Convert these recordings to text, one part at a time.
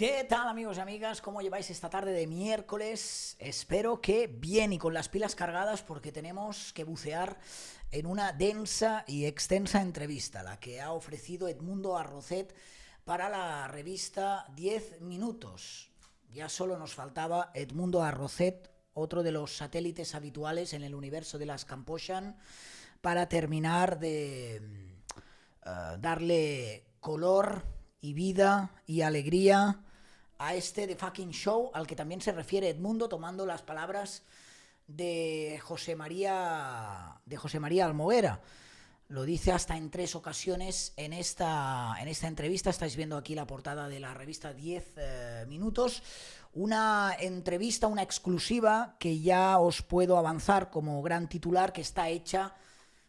¿Qué tal, amigos y amigas? ¿Cómo lleváis esta tarde de miércoles? Espero que bien y con las pilas cargadas, porque tenemos que bucear en una densa y extensa entrevista, la que ha ofrecido Edmundo Arrocet para la revista 10 Minutos. Ya solo nos faltaba Edmundo Arrocet, otro de los satélites habituales en el universo de las Camposhan, para terminar de darle color y vida y alegría a este The Fucking Show, al que también se refiere Edmundo, tomando las palabras de José María Almoguera. Lo dice hasta en 3 ocasiones en esta entrevista. Estáis viendo aquí la portada de la revista 10 Minutos. Una entrevista, una exclusiva que ya os puedo avanzar como gran titular, que está hecha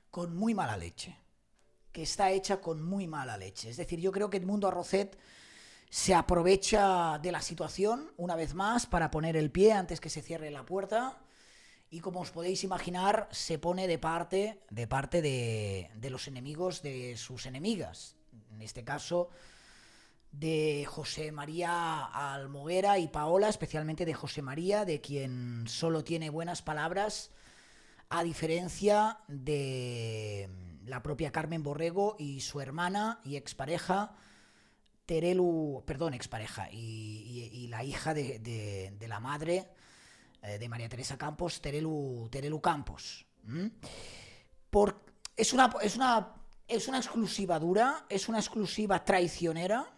con muy mala leche. Es decir, yo creo que Edmundo Arrocet se aprovecha de la situación una vez más para poner el pie antes que se cierre la puerta, y como os podéis imaginar se pone de parte de los enemigos de sus enemigas, en este caso de José María Almoguera y Paola, especialmente de José María, de quien solo tiene buenas palabras, a diferencia de la propia Carmen Borrego y su hermana y expareja y la hija de la madre de María Teresa Campos, Terelu Campos. Es una exclusiva dura, es una exclusiva traicionera,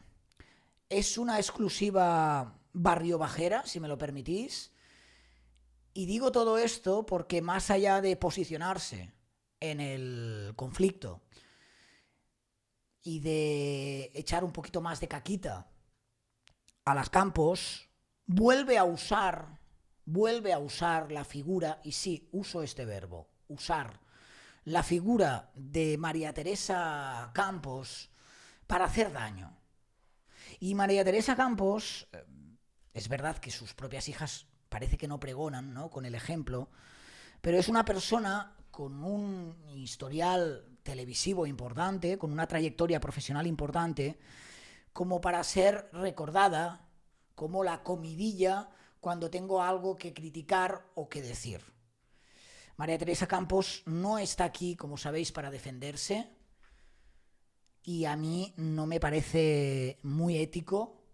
es una exclusiva barrio bajera, si me lo permitís. Y digo todo esto porque, más allá de posicionarse en el conflicto y de echar un poquito más de caquita a las Campos, vuelve a usar la figura, y sí, uso este verbo, usar la figura de María Teresa Campos para hacer daño. Y María Teresa Campos, es verdad que sus propias hijas parece que no pregonan, ¿no?, con el ejemplo, pero es una persona con un historial televisivo importante, con una trayectoria profesional importante, como para ser recordada como la comidilla cuando tengo algo que criticar o que decir. María Teresa Campos no está aquí, como sabéis, para defenderse, y a mí no me parece muy ético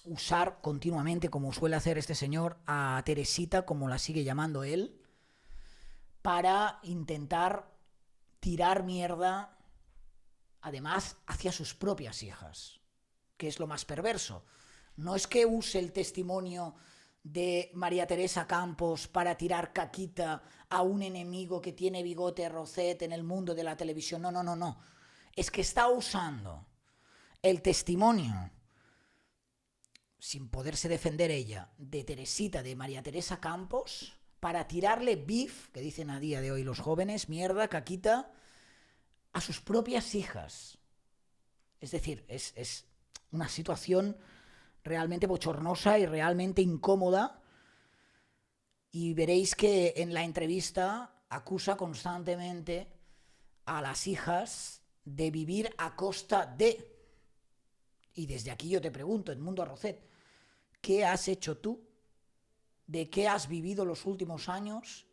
usar continuamente, como suele hacer este señor, a Teresita, como la sigue llamando él, para intentar tirar mierda, además, hacia sus propias hijas, que es lo más perverso. No es que use el testimonio de María Teresa Campos para tirar caquita a un enemigo que tiene bigote Arrocet en el mundo de la televisión. No. Es que está usando el testimonio, sin poderse defender ella, de Teresita, de María Teresa Campos, para tirarle beef, que dicen a día de hoy los jóvenes, mierda, caquita, a sus propias hijas. Es decir, es una situación realmente bochornosa y realmente incómoda, y veréis que en la entrevista acusa constantemente a las hijas de vivir a costa de. Y desde aquí yo te pregunto, Edmundo Arrocet, ¿qué has hecho tú? ¿De qué has vivido los últimos años?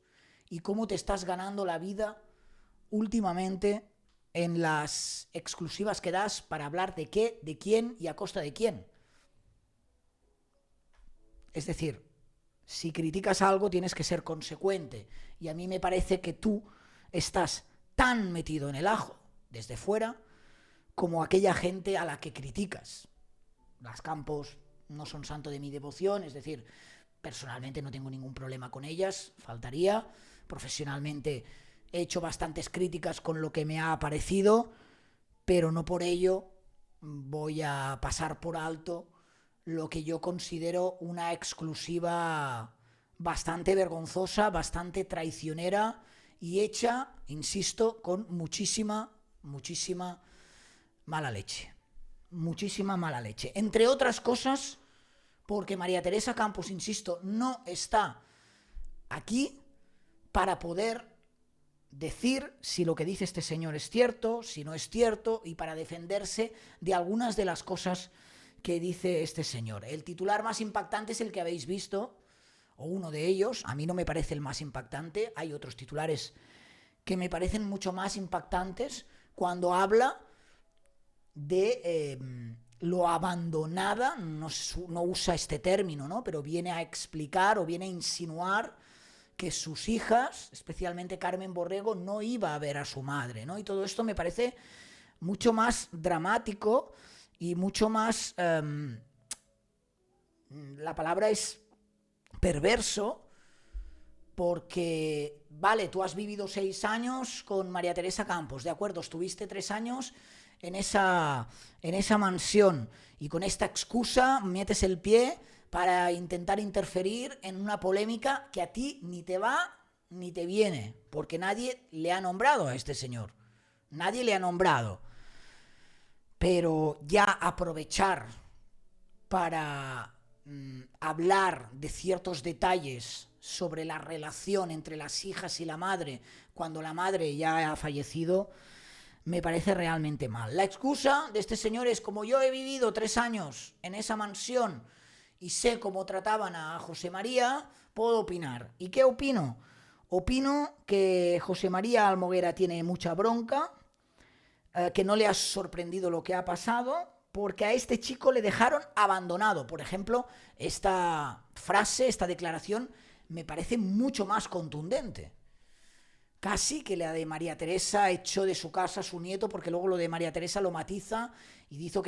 ¿Y cómo te estás ganando la vida últimamente en las exclusivas que das para hablar de qué, de quién y a costa de quién? Es decir, si criticas algo tienes que ser consecuente, y a mí me parece que tú estás tan metido en el ajo desde fuera como aquella gente a la que criticas. Las Campos no son santo de mi devoción, es decir, personalmente no tengo ningún problema con ellas, faltaría. Profesionalmente he hecho bastantes críticas con lo que me ha parecido, pero no por ello voy a pasar por alto lo que yo considero una exclusiva bastante vergonzosa, bastante traicionera, y hecha, insisto, con muchísima mala leche. Muchísima mala leche. Entre otras cosas, porque María Teresa Campos, insisto, no está aquí para poder decir si lo que dice este señor es cierto, si no es cierto, y para defenderse de algunas de las cosas que dice este señor. El titular más impactante es el que habéis visto, o uno de ellos. A mí no me parece el más impactante. Hay otros titulares que me parecen mucho más impactantes cuando habla de lo abandonada, no usa este término, ¿no? Pero viene a explicar o viene a insinuar que sus hijas, especialmente Carmen Borrego, no iba a ver a su madre, ¿no? Y todo esto me parece mucho más dramático y mucho más... la palabra es perverso, porque, vale, tú has vivido 6 años con María Teresa Campos, de acuerdo, estuviste 3 años en esa mansión y con esta excusa metes el pie para intentar interferir en una polémica que a ti ni te va ni te viene, porque nadie le ha nombrado a este señor, nadie le ha nombrado. Pero ya aprovechar para hablar de ciertos detalles sobre la relación entre las hijas y la madre cuando la madre ya ha fallecido, me parece realmente mal. La excusa de este señor es: como yo he vivido 3 años en esa mansión y sé cómo trataban a José María, puedo opinar. ¿Y qué opino? Opino que José María Almoguera tiene mucha bronca, que no le ha sorprendido lo que ha pasado, porque a este chico le dejaron abandonado. Por ejemplo, esta frase, esta declaración, me parece mucho más contundente. Casi que la de María Teresa echó de su casa a su nieto, porque luego lo de María Teresa lo matiza y dice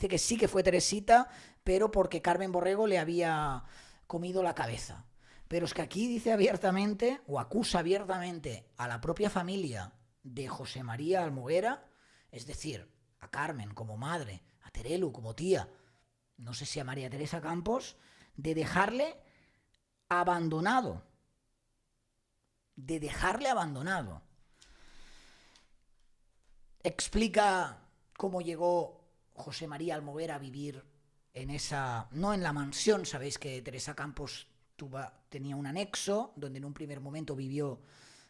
que sí que fue Teresita, pero porque Carmen Borrego le había comido la cabeza. Pero es que aquí dice abiertamente, o acusa abiertamente a la propia familia de José María Almoguera, es decir, a Carmen como madre, a Terelu como tía, no sé si a María Teresa Campos, de dejarle abandonado. Explica cómo llegó José María Almoguera a vivir en esa... no en la mansión, sabéis que Teresa Campos tenía un anexo donde en un primer momento vivió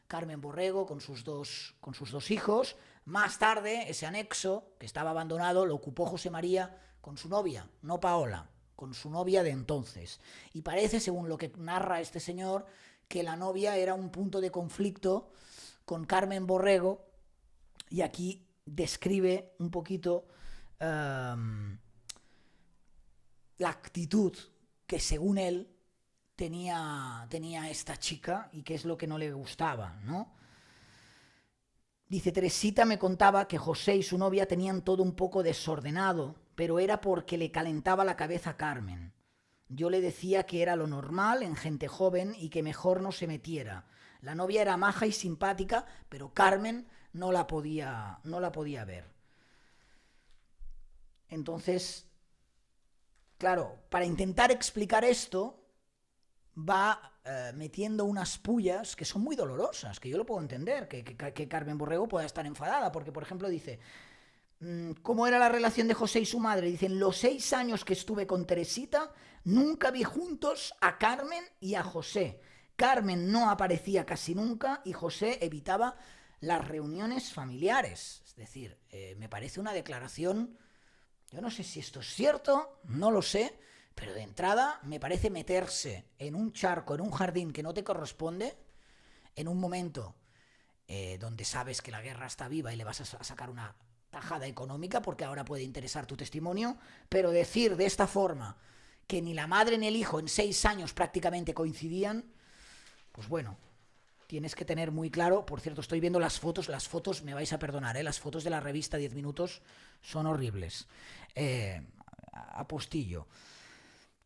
Carmen Borrego con sus dos hijos. Más tarde, ese anexo, que estaba abandonado, lo ocupó José María con su novia, no Paola, con su novia de entonces. Y parece, según lo que narra este señor, que la novia era un punto de conflicto con Carmen Borrego, y aquí describe un poquito la actitud que, según él, tenía esta chica y qué es lo que no le gustaba, ¿no? Dice: Teresita me contaba que José y su novia tenían todo un poco desordenado, pero era porque le calentaba la cabeza a Carmen. Yo le decía que era lo normal en gente joven y que mejor no se metiera. La novia era maja y simpática, pero Carmen no la podía ver. Entonces, claro, para intentar explicar esto, va metiendo unas pullas que son muy dolorosas, que yo lo puedo entender, que Carmen Borrego pueda estar enfadada, porque, por ejemplo, dice... ¿Cómo era la relación de José y su madre? Dicen: los 6 años que estuve con Teresita, nunca vi juntos a Carmen y a José. Carmen no aparecía casi nunca y José evitaba las reuniones familiares. Es decir, me parece una declaración, yo no sé si esto es cierto, no lo sé, pero de entrada me parece meterse en un charco, en un jardín que no te corresponde, en un momento donde sabes que la guerra está viva y le vas a sacar una tajada económica, porque ahora puede interesar tu testimonio, pero decir de esta forma que ni la madre ni el hijo en 6 años prácticamente coincidían, pues bueno, tienes que tener muy claro. Por cierto, estoy viendo las fotos me vais a perdonar, las fotos de la revista 10 minutos son horribles. Apostillo.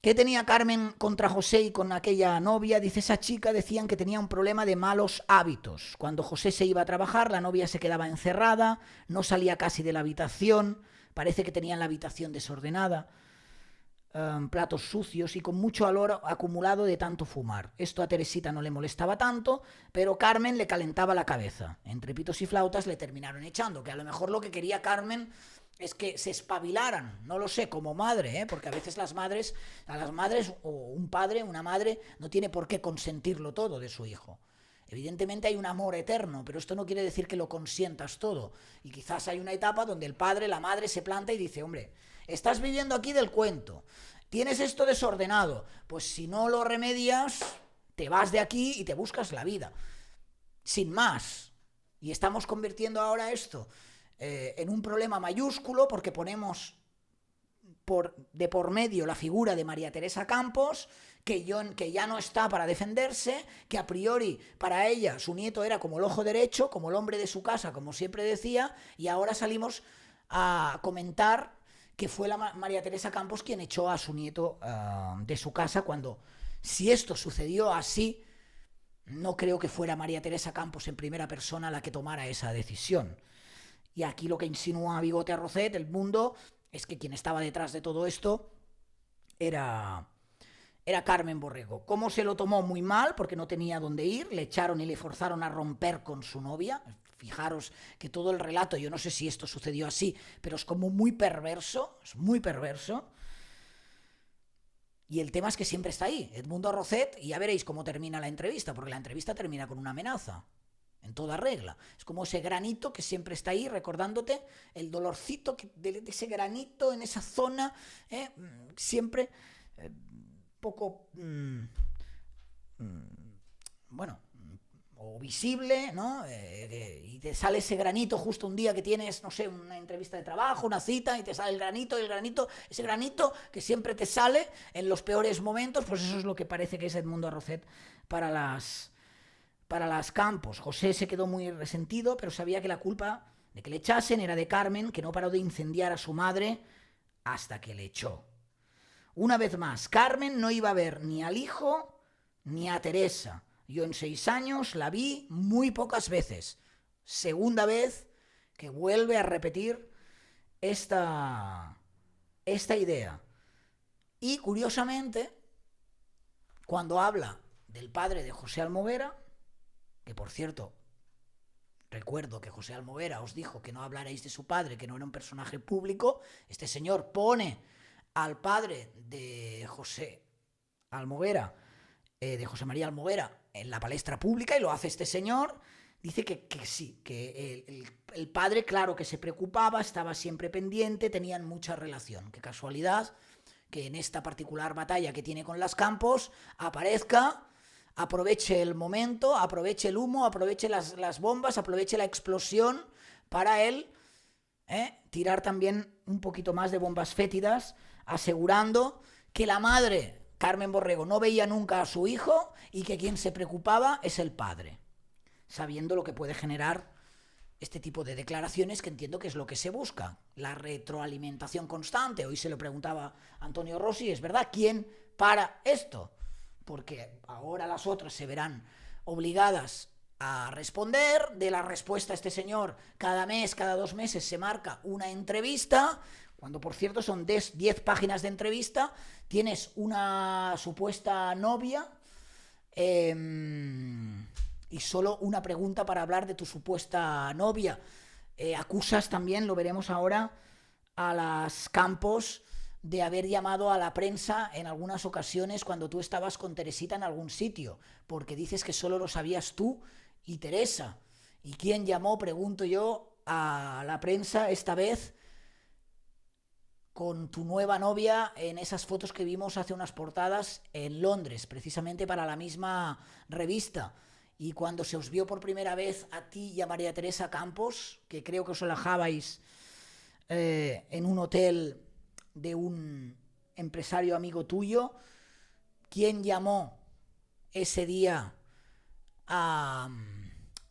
¿Qué tenía Carmen contra José y con aquella novia? Dice: esa chica decían que tenía un problema de malos hábitos. Cuando José se iba a trabajar, la novia se quedaba encerrada, no salía casi de la habitación, parece que tenían la habitación desordenada, platos sucios y con mucho olor acumulado de tanto fumar. Esto a Teresita no le molestaba tanto, pero Carmen le calentaba la cabeza. Entre pitos y flautas le terminaron echando, que a lo mejor lo que quería Carmen es que se espabilaran, no lo sé, como madre, porque a veces a las madres, o un padre, una madre, no tiene por qué consentirlo todo de su hijo. Evidentemente hay un amor eterno, pero esto no quiere decir que lo consientas todo. Y quizás hay una etapa donde el padre, la madre se planta y dice: hombre, Estás viviendo aquí del cuento. Tienes esto desordenado. Pues si no lo remedias, te vas de aquí y te buscas la vida. Sin más. Y estamos convirtiendo ahora esto en un problema mayúsculo porque ponemos de por medio la figura de María Teresa Campos, que ya no está para defenderse, que a priori para ella su nieto era como el ojo derecho, como el hombre de su casa, como siempre decía, y ahora salimos a comentar que fue la María Teresa Campos quien echó a su nieto de su casa, cuando, si esto sucedió así, no creo que fuera María Teresa Campos en primera persona la que tomara esa decisión. Y aquí lo que insinúa Bigote Arrocet, El Mundo, es que quien estaba detrás de todo esto era Carmen Borrego. ¿Cómo se lo tomó? Muy mal, porque no tenía dónde ir, le echaron y le forzaron a romper con su novia. Fijaros que todo el relato, yo no sé si esto sucedió así, pero es como muy perverso, es muy perverso. Y el tema es que siempre está ahí, Edmundo Arrocet, y ya veréis cómo termina la entrevista, porque la entrevista termina con una amenaza. En toda regla. Es como ese granito que siempre está ahí recordándote el dolorcito de ese granito en esa zona, siempre poco, bueno, o visible, ¿no? Y te sale ese granito justo un día que tienes, no sé, una entrevista de trabajo, una cita, y te sale el granito, ese granito que siempre te sale en los peores momentos, pues eso es lo que parece que es Edmundo Arrocet para las Campos. José se quedó muy resentido, pero sabía que la culpa de que le echasen era de Carmen, que no paró de incendiar a su madre hasta que le echó. Una vez más, Carmen no iba a ver ni al hijo ni a Teresa. Yo en 6 años la vi muy pocas veces. Segunda vez que vuelve a repetir esta idea. Y curiosamente, cuando habla del padre de José Almoguera, que por cierto, recuerdo que José Almoguera os dijo que no hablarais de su padre, que no era un personaje público, este señor pone al padre de José Almoguera, de José María Almoguera, en la palestra pública, y lo hace este señor. Dice que sí, que el padre, claro que se preocupaba, estaba siempre pendiente, tenían mucha relación. Qué casualidad que en esta particular batalla que tiene con las Campos aparezca, aproveche el momento, aproveche el humo, aproveche las bombas, aproveche la explosión para él tirar también un poquito más de bombas fétidas, asegurando que la madre, Carmen Borrego, no veía nunca a su hijo y que quien se preocupaba es el padre, sabiendo lo que puede generar este tipo de declaraciones, que entiendo que es lo que se busca, la retroalimentación constante. Hoy se lo preguntaba Antonio Rossi, es verdad, ¿quién para esto? Porque ahora las otras se verán obligadas a responder. De la respuesta a este señor, cada mes, cada 2 meses se marca una entrevista, cuando por cierto son 10 páginas de entrevista. Tienes una supuesta novia y solo una pregunta para hablar de tu supuesta novia. Acusas también, lo veremos ahora, a las Campos de haber llamado a la prensa en algunas ocasiones cuando tú estabas con Teresita en algún sitio, porque dices que solo lo sabías tú y Teresa. ¿Y quién llamó, pregunto yo, a la prensa esta vez con tu nueva novia en esas fotos que vimos hace unas portadas en Londres, precisamente para la misma revista? Y cuando se os vio por primera vez a ti y a María Teresa Campos, que creo que os alojabais en un hotel de un empresario amigo tuyo, ¿quién llamó ese día a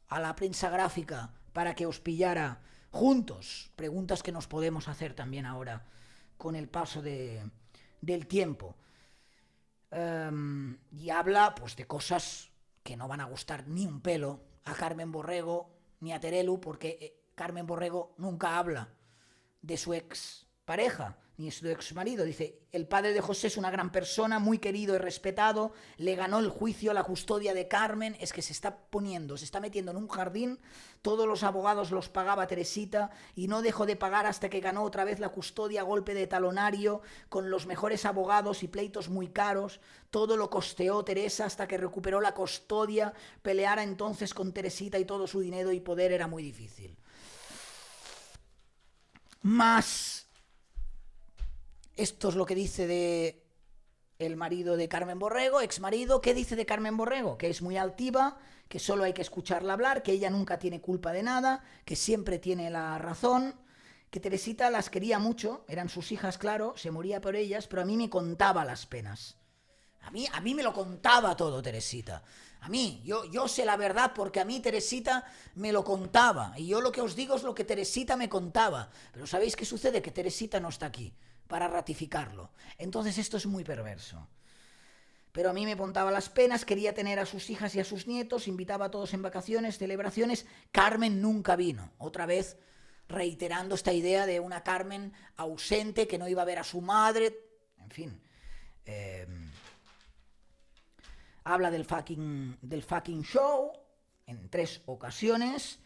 la prensa gráfica para que os pillara juntos? Preguntas que nos podemos hacer también ahora con el paso del tiempo. Y habla pues de cosas que no van a gustar ni un pelo a Carmen Borrego ni a Terelu, porque Carmen Borrego nunca habla de su ex pareja ni de su ex marido. Dice: el padre de José es una gran persona, muy querido y respetado, le ganó el juicio a la custodia de Carmen. Es que se está metiendo en un jardín. Todos los abogados los pagaba Teresita y no dejó de pagar hasta que ganó otra vez la custodia a golpe de talonario, con los mejores abogados y pleitos muy caros. Todo lo costeó Teresa hasta que recuperó la custodia. Pelear entonces con Teresita y todo su dinero y poder era muy difícil. Más Esto es lo que dice de el marido de Carmen Borrego, ex marido. ¿Qué dice de Carmen Borrego? Que es muy altiva, que solo hay que escucharla hablar, que ella nunca tiene culpa de nada, que siempre tiene la razón, que Teresita las quería mucho, eran sus hijas, claro, se moría por ellas, pero a mí me contaba las penas. A mí me lo contaba todo Teresita. A mí, yo sé la verdad porque a mí Teresita me lo contaba. Y yo lo que os digo es lo que Teresita me contaba. Pero ¿sabéis qué sucede? Que Teresita no está aquí para ratificarlo. Entonces esto es muy perverso. Pero a mí me contaba las penas, quería tener a sus hijas y a sus nietos, invitaba a todos en vacaciones, celebraciones. Carmen nunca vino. Otra vez reiterando esta idea de una Carmen ausente que no iba a ver a su madre. En fin. Habla del fucking show en 3 ocasiones.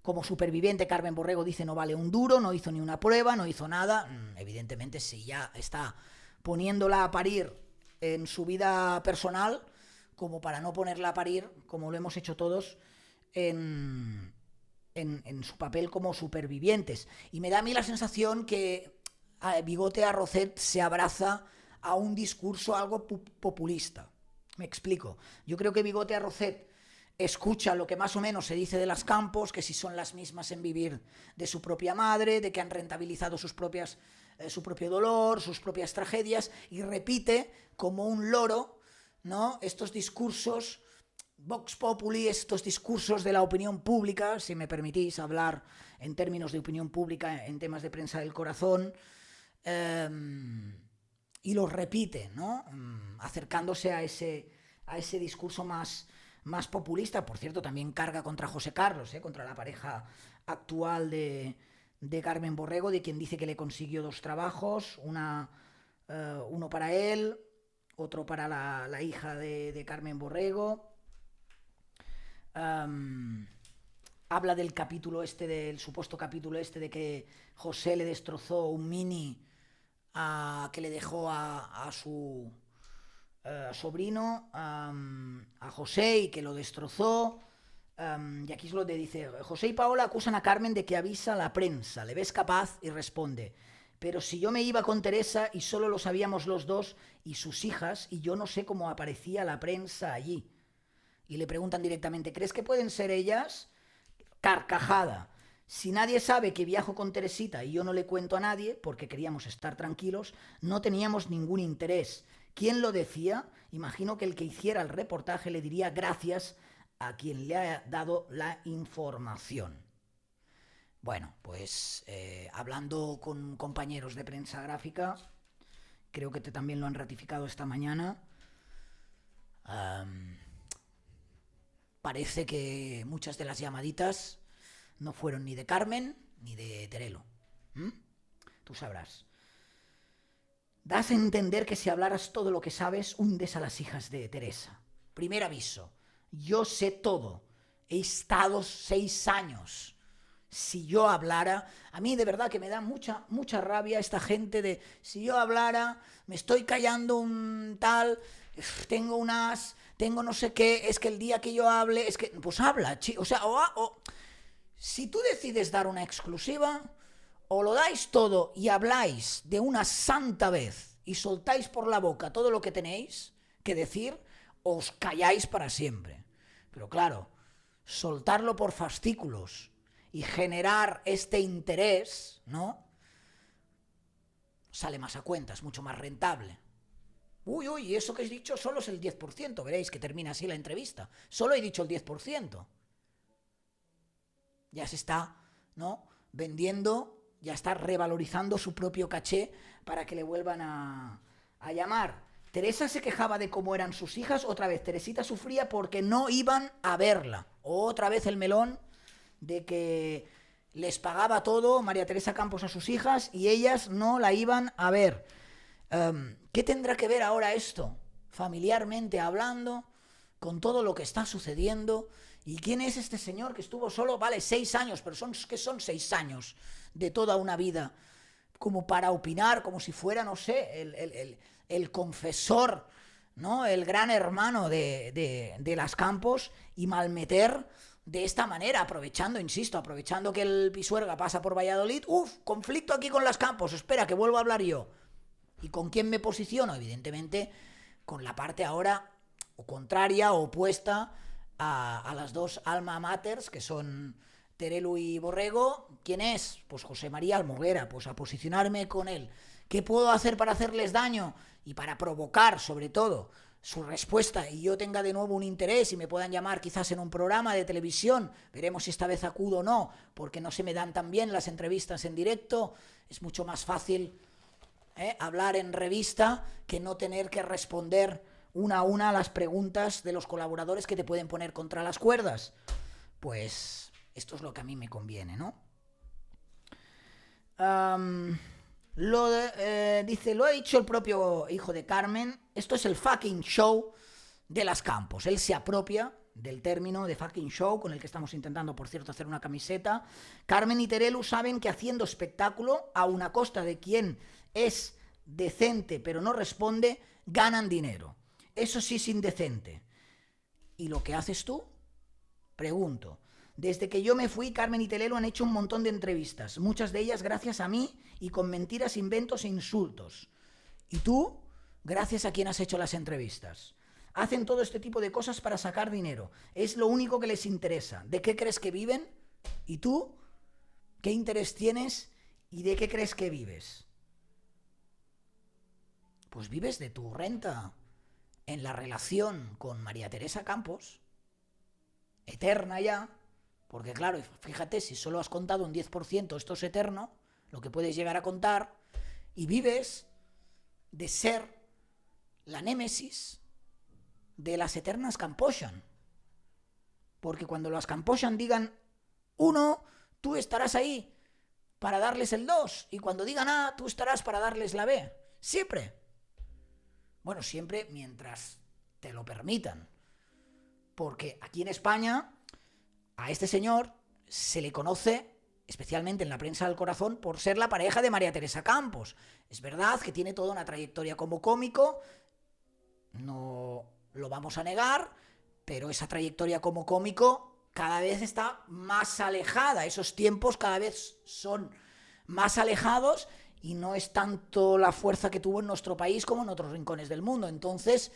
Como superviviente, Carmen Borrego dice no vale un duro, no hizo ni una prueba, no hizo nada. Evidentemente, si ya está poniéndola a parir en su vida personal, como para no ponerla a parir, como lo hemos hecho todos, en su papel como supervivientes. Y me da a mí la sensación que Bigote Arrocet se abraza a un discurso algo populista. Me explico. Yo creo que Bigote Arrocet escucha lo que más o menos se dice de las Campos, que si son las mismas en vivir de su propia madre, de que han rentabilizado su propio dolor, sus propias tragedias, y repite como un loro, ¿no?, estos discursos Vox Populi, estos discursos de la opinión pública, si me permitís hablar en términos de opinión pública en temas de prensa del corazón, y los repite, ¿no?, acercándose a ese discurso más populista. Por cierto, también carga contra José Carlos, contra la pareja actual de Carmen Borrego, de quien dice que le consiguió 2 trabajos, uno para él, otro para la hija de Carmen Borrego. Habla del capítulo del supuesto capítulo de que José le destrozó un Mini que le dejó a su sobrino, a José, y que lo destrozó. Y aquí es lo que dice: José y Paola acusan a Carmen de que avisa a la prensa, le ves capaz y responde: pero si yo me iba con Teresa y solo lo sabíamos los dos y sus hijas, y yo no sé cómo aparecía la prensa allí. Y le preguntan directamente: ¿crees que pueden ser ellas? Carcajada. Si nadie sabe que viajo con Teresita y yo no le cuento a nadie, porque queríamos estar tranquilos, no teníamos ningún interés. ¿Quién lo decía? Imagino que el que hiciera el reportaje le diría gracias a quien le ha dado la información. Bueno, pues hablando con compañeros de prensa gráfica, creo que también lo han ratificado esta mañana, parece que muchas de las llamaditas no fueron ni de Carmen ni de Terelo. Tú sabrás. Das a entender que si hablaras todo lo que sabes, hundes a las hijas de Teresa. Primer aviso: yo sé todo. He estado 6 años. Si yo hablara, a mí de verdad que me da mucha rabia esta gente de si yo hablara, me estoy callando un tal, tengo no sé qué, es que el día que yo hable, es que, pues habla, o sea, si tú decides dar una exclusiva, o lo dais todo y habláis de una santa vez y soltáis por la boca todo lo que tenéis que decir, o os calláis para siempre. Pero claro, soltarlo por fascículos y generar este interés, ¿no?, sale más a cuenta, es mucho más rentable. Uy, eso que he dicho solo es el 10%, veréis que termina así la entrevista. Solo he dicho el 10%. Ya se está, ¿no?, vendiendo, ya está revalorizando su propio caché para que le vuelvan a llamar. Teresa se quejaba de cómo eran sus hijas. Otra vez, Teresita sufría porque no iban a verla. Otra vez el melón de que les pagaba todo María Teresa Campos a sus hijas y ellas no la iban a ver. ¿Qué tendrá que ver ahora esto, familiarmente hablando, con todo lo que está sucediendo? ¿Y quién es este señor que estuvo solo, vale, 6 años, pero son 6 años de toda una vida, como para opinar, como si fuera, no sé, el confesor, ¿no?, el gran hermano de las Campos, y malmeter de esta manera, aprovechando que el Pisuerga pasa por Valladolid? Conflicto aquí con las Campos, espera, que vuelvo a hablar yo. ¿Y con quién me posiciono? Evidentemente con la parte ahora o contraria o opuesta a las dos alma maters, que son Terelu y Borrego. ¿Quién es? Pues José María Almoguera. Pues a posicionarme con él. ¿Qué puedo hacer para hacerles daño? Y para provocar, sobre todo, su respuesta y yo tenga de nuevo un interés y me puedan llamar quizás en un programa de televisión. Veremos si esta vez acudo o no, porque no se me dan tan bien las entrevistas en directo. Es mucho más fácil hablar en revista que no tener que responder una a una a las preguntas de los colaboradores que te pueden poner contra las cuerdas. Pues esto es lo que a mí me conviene, ¿no? Dice, lo ha dicho el propio hijo de Carmen, esto es el fucking show de las Campos. Él se apropia del término de fucking show, con el que estamos intentando, por cierto, hacer una camiseta. Carmen y Terelu saben que haciendo espectáculo, a una costa de quien es decente pero no responde, ganan dinero. Eso sí es indecente. ¿Y lo que haces tú? Pregunto. Desde que yo me fui, Carmen y Terelu han hecho un montón de entrevistas, muchas de ellas gracias a mí y con mentiras, inventos e insultos. ¿Y tú? Gracias a quién has hecho las entrevistas. Hacen todo este tipo de cosas para sacar dinero. Es lo único que les interesa. ¿De qué crees que viven? ¿Y tú? ¿Qué interés tienes y de qué crees que vives? Pues vives de tu renta en la relación con María Teresa Campos, eterna ya, porque claro, fíjate, si solo has contado un 10%, esto es eterno, lo que puedes llegar a contar, y vives de ser la némesis de las eternas Camposan. Porque cuando las Camposan digan 1, tú estarás ahí para darles el 2, y cuando digan A, tú estarás para darles la B. Siempre. Bueno, siempre mientras te lo permitan. Porque aquí en España a este señor se le conoce, especialmente en la prensa del corazón, por ser la pareja de María Teresa Campos. Es verdad que tiene toda una trayectoria como cómico, no lo vamos a negar, pero esa trayectoria como cómico cada vez está más alejada. Esos tiempos cada vez son más alejados y no es tanto la fuerza que tuvo en nuestro país como en otros rincones del mundo. Entonces,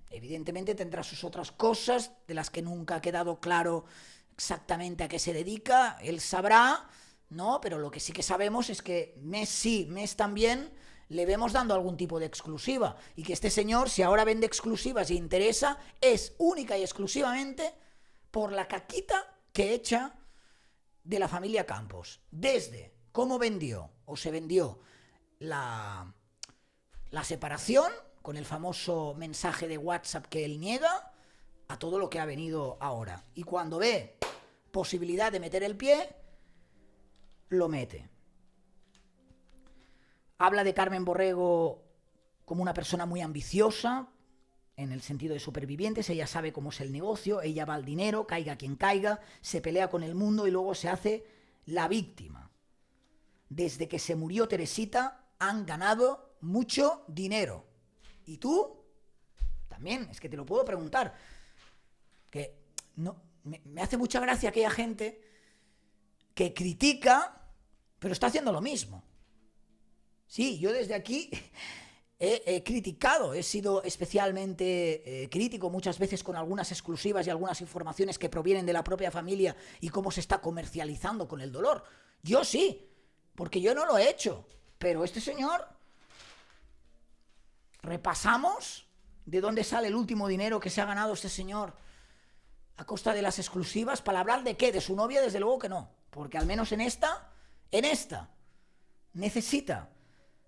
evidentemente tendrá sus otras cosas de las que nunca ha quedado claro exactamente a qué se dedica. Él sabrá, ¿no? Pero lo que sí que sabemos es que mes también le vemos dando algún tipo de exclusiva. Y que este señor, si ahora vende exclusivas y interesa, es única y exclusivamente por la caquita que echa de la familia Campos. Desde cómo vendió o se vendió la separación, con el famoso mensaje de WhatsApp que él niega, a todo lo que ha venido ahora. Y cuando ve posibilidad de meter el pie, lo mete. Habla de Carmen Borrego como una persona muy ambiciosa, en el sentido de supervivientes. Ella sabe cómo es el negocio, ella va al dinero, caiga quien caiga, se pelea con el mundo y luego se hace la víctima. Desde que se murió Teresita, han ganado mucho dinero. ¿Y tú? También, es que te lo puedo preguntar. Que no, me hace mucha gracia aquella gente que critica, pero está haciendo lo mismo. Sí, yo desde aquí he criticado, he sido especialmente crítico muchas veces con algunas exclusivas y algunas informaciones que provienen de la propia familia y cómo se está comercializando con el dolor. Yo sí, porque yo no lo he hecho, pero este señor... Repasamos de dónde sale el último dinero que se ha ganado este señor a costa de las exclusivas. ¿Para hablar de qué? De su novia, desde luego que no. Porque al menos en esta, necesita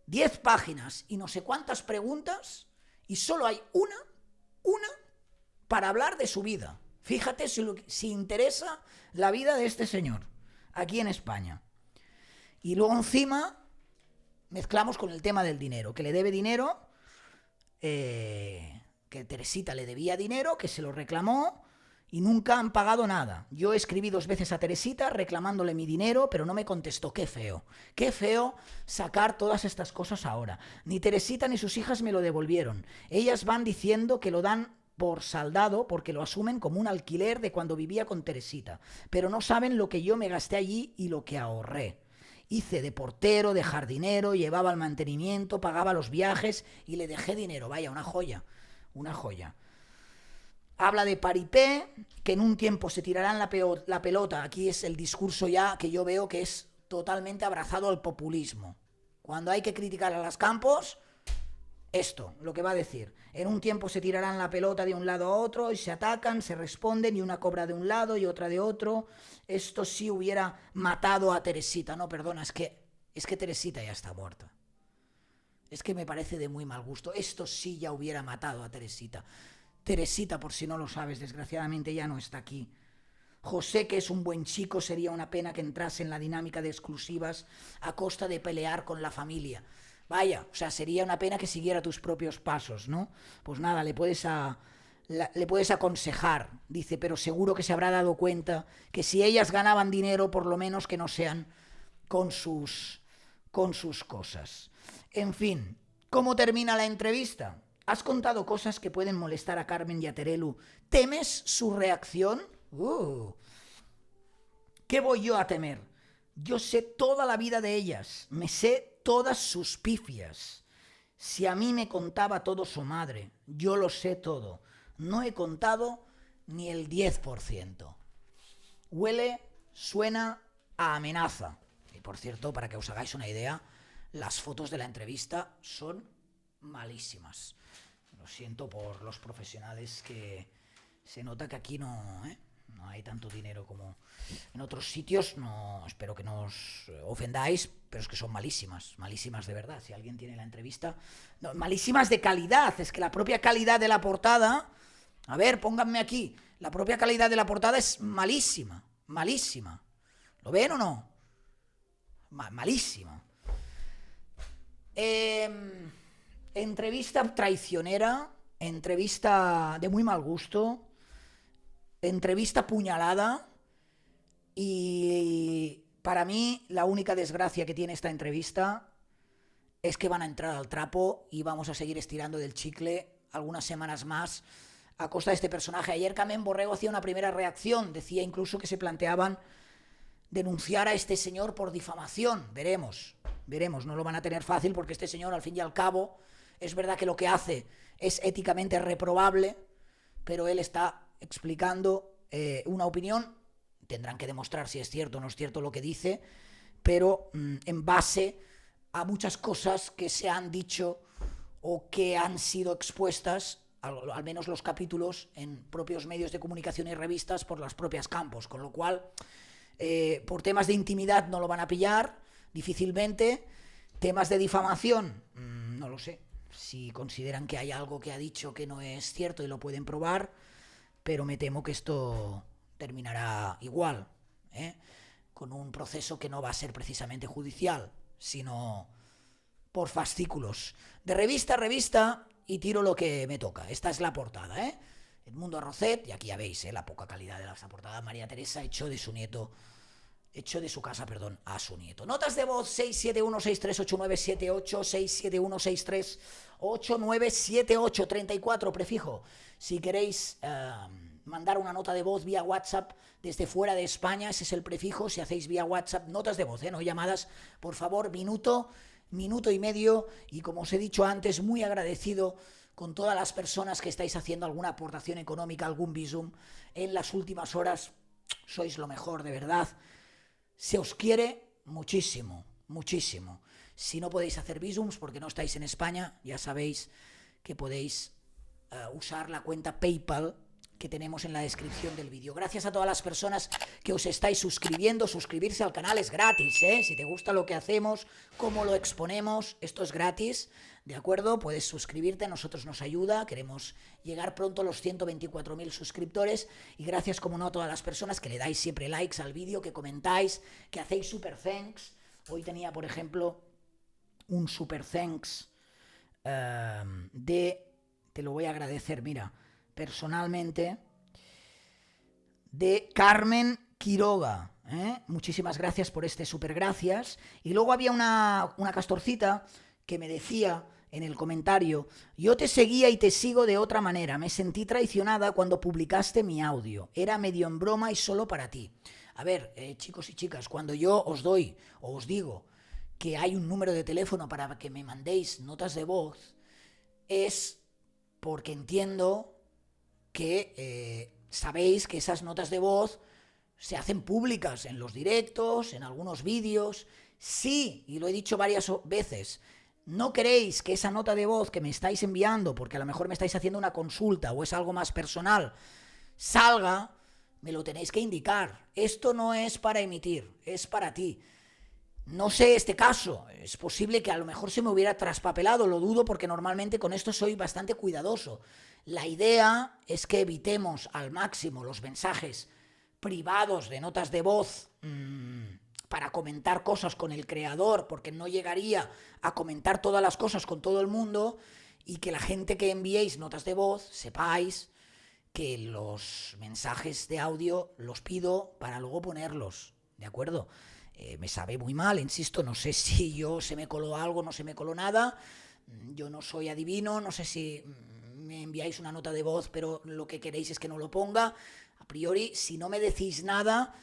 10 páginas y no sé cuántas preguntas y solo hay una para hablar de su vida. Fíjate si interesa la vida de este señor aquí en España. Y luego encima mezclamos con el tema del dinero, que le debe dinero... que Teresita le debía dinero, que se lo reclamó y nunca han pagado nada. Yo escribí 2 veces a Teresita reclamándole mi dinero, pero no me contestó. Qué feo sacar todas estas cosas ahora. Ni Teresita ni sus hijas me lo devolvieron. Ellas van diciendo que lo dan por saldado porque lo asumen como un alquiler de cuando vivía con Teresita, pero no saben lo que yo me gasté allí y lo que ahorré. hice de portero, de jardinero, llevaba el mantenimiento, pagaba los viajes y le dejé dinero. Vaya, una joya, una joya. Habla de paripé, que en un tiempo se tirarán la pelota. Aquí es el discurso ya que yo veo que es totalmente abrazado al populismo. Cuando hay que criticar a los campos, esto, lo que va a decir. En un tiempo se tirarán la pelota de un lado a otro y se atacan, se responden y una cobra de un lado y otra de otro. Esto sí hubiera matado a Teresita. No, perdona, es que Teresita ya está muerta. Es que me parece de muy mal gusto. Esto sí ya hubiera matado a Teresita. Teresita, por si no lo sabes, desgraciadamente ya no está aquí. José, que es un buen chico, sería una pena que entrase en la dinámica de exclusivas a costa de pelear con la familia. Vaya, o sea, sería una pena que siguiera tus propios pasos, ¿no? Pues nada, le puedes aconsejar, dice, pero seguro que se habrá dado cuenta que si ellas ganaban dinero, por lo menos que no sean con sus cosas. En fin, ¿cómo termina la entrevista? Has contado cosas que pueden molestar a Carmen y a Terelu. ¿Temes su reacción? ¿Qué voy yo a temer? Yo sé toda la vida de ellas, me sé todas sus pifias. Si a mí me contaba todo su madre, yo lo sé todo. No he contado ni el 10%. Huele, suena a amenaza. Y por cierto, para que os hagáis una idea, las fotos de la entrevista son malísimas. Lo siento por los profesionales, que se nota que aquí no hay tanto dinero como en otros sitios. No, espero que no os ofendáis, pero es que son malísimas, malísimas de verdad. Si alguien tiene la entrevista, no, malísimas de calidad. Es que la propia calidad de la portada, a ver, pónganme aquí, la propia calidad de la portada es malísima, malísima. ¿Lo ven o no? Malísima. Entrevista traicionera, entrevista de muy mal gusto, entrevista puñalada, y para mí la única desgracia que tiene esta entrevista es que van a entrar al trapo y vamos a seguir estirando del chicle algunas semanas más a costa de este personaje. Ayer Carmen Borrego hacía una primera reacción, decía incluso que se planteaban denunciar a este señor por difamación. Veremos, no lo van a tener fácil, porque este señor, al fin y al cabo, es verdad que lo que hace es éticamente reprobable, pero él está explicando una opinión. Tendrán que demostrar si es cierto o no es cierto lo que dice, pero en base a muchas cosas que se han dicho o que han sido expuestas, al menos los capítulos, en propios medios de comunicación y revistas por las propias Campos, con lo cual por temas de intimidad no lo van a pillar difícilmente. Temas de difamación, no lo sé, si consideran que hay algo que ha dicho que no es cierto y lo pueden probar, pero me temo que esto terminará igual, con un proceso que no va a ser precisamente judicial, sino por fascículos, de revista a revista, y tiro lo que me toca. Esta es la portada, Edmundo Arrocet, y aquí ya veis la poca calidad de esta portada. María Teresa echó de su casa a su nieto. Notas de voz 671638978, 671638978, 34 prefijo. Si queréis mandar una nota de voz vía WhatsApp desde fuera de España, ese es el prefijo. Si hacéis vía WhatsApp, notas de voz, no llamadas, por favor, minuto y medio. Y como os he dicho antes, muy agradecido con todas las personas que estáis haciendo alguna aportación económica, algún Bizum en las últimas horas. Sois lo mejor, de verdad. Se os quiere muchísimo, muchísimo. Si no podéis hacer Bizums porque no estáis en España, ya sabéis que podéis usar la cuenta PayPal que tenemos en la descripción del vídeo. Gracias a todas las personas que os estáis suscribiendo. Suscribirse al canal es gratis, Si te gusta lo que hacemos, cómo lo exponemos, esto es gratis, ¿de acuerdo? Puedes suscribirte, a nosotros nos ayuda. Queremos llegar pronto a los 124.000 suscriptores. Y gracias, como no, a todas las personas que le dais siempre likes al vídeo, que comentáis, que hacéis super thanks. Hoy tenía, por ejemplo, un super thanks te lo voy a agradecer, mira, personalmente, de Carmen Quiroga. Muchísimas gracias por este super gracias. Y luego había una castorcita que me decía en el comentario: yo te seguía y te sigo de otra manera. Me sentí traicionada cuando publicaste mi audio. Era medio en broma y solo para ti. A ver, chicos y chicas, cuando yo os doy o os digo que hay un número de teléfono para que me mandéis notas de voz, es porque entiendo que sabéis que esas notas de voz se hacen públicas en los directos, en algunos vídeos. Sí, y lo he dicho varias veces, no queréis que esa nota de voz que me estáis enviando, porque a lo mejor me estáis haciendo una consulta o es algo más personal, salga, me lo tenéis que indicar. Esto no es para emitir, es para ti. No sé este caso, es posible que a lo mejor se me hubiera traspapelado, lo dudo porque normalmente con esto soy bastante cuidadoso. La idea es que evitemos al máximo los mensajes privados de notas de voz para comentar cosas con el creador, porque no llegaría a comentar todas las cosas con todo el mundo, y que la gente que enviéis notas de voz sepáis que los mensajes de audio los pido para luego ponerlos, ¿de acuerdo? Me sabe muy mal, insisto, no sé si se me coló algo, no se me coló nada, yo no soy adivino, no sé si me enviáis una nota de voz pero lo que queréis es que no lo ponga. A priori, si no me decís nada,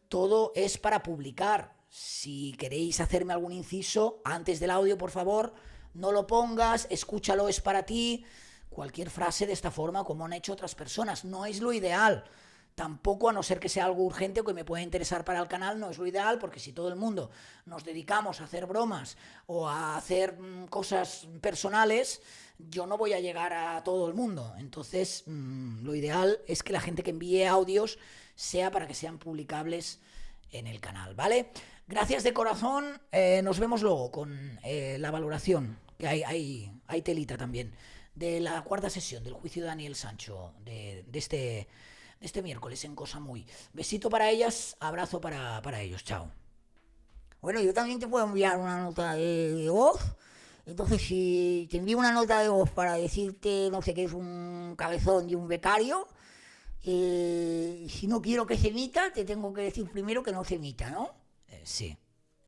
todo es para publicar. Si queréis hacerme algún inciso antes del audio, por favor, no lo pongas, escúchalo, es para ti. Cualquier frase de esta forma, como han hecho otras personas, no es lo ideal. Tampoco, a no ser que sea algo urgente o que me pueda interesar para el canal, no es lo ideal, porque si todo el mundo nos dedicamos a hacer bromas o a hacer cosas personales, yo no voy a llegar a todo el mundo. Entonces, lo ideal es que la gente que envíe audios sea para que sean publicables en el canal, ¿vale? Gracias de corazón, nos vemos luego con la valoración, que hay telita también, de la cuarta sesión del juicio de Daniel Sancho, de este miércoles en Cosa Muy. Besito para ellas, abrazo para ellos, chao. Bueno, yo también te puedo enviar una nota de voz. Entonces, si te envío una nota de voz para decirte, no sé, que es un cabezón y un becario, si no quiero que se emita, te tengo que decir primero que no se emita, ¿no? Sí.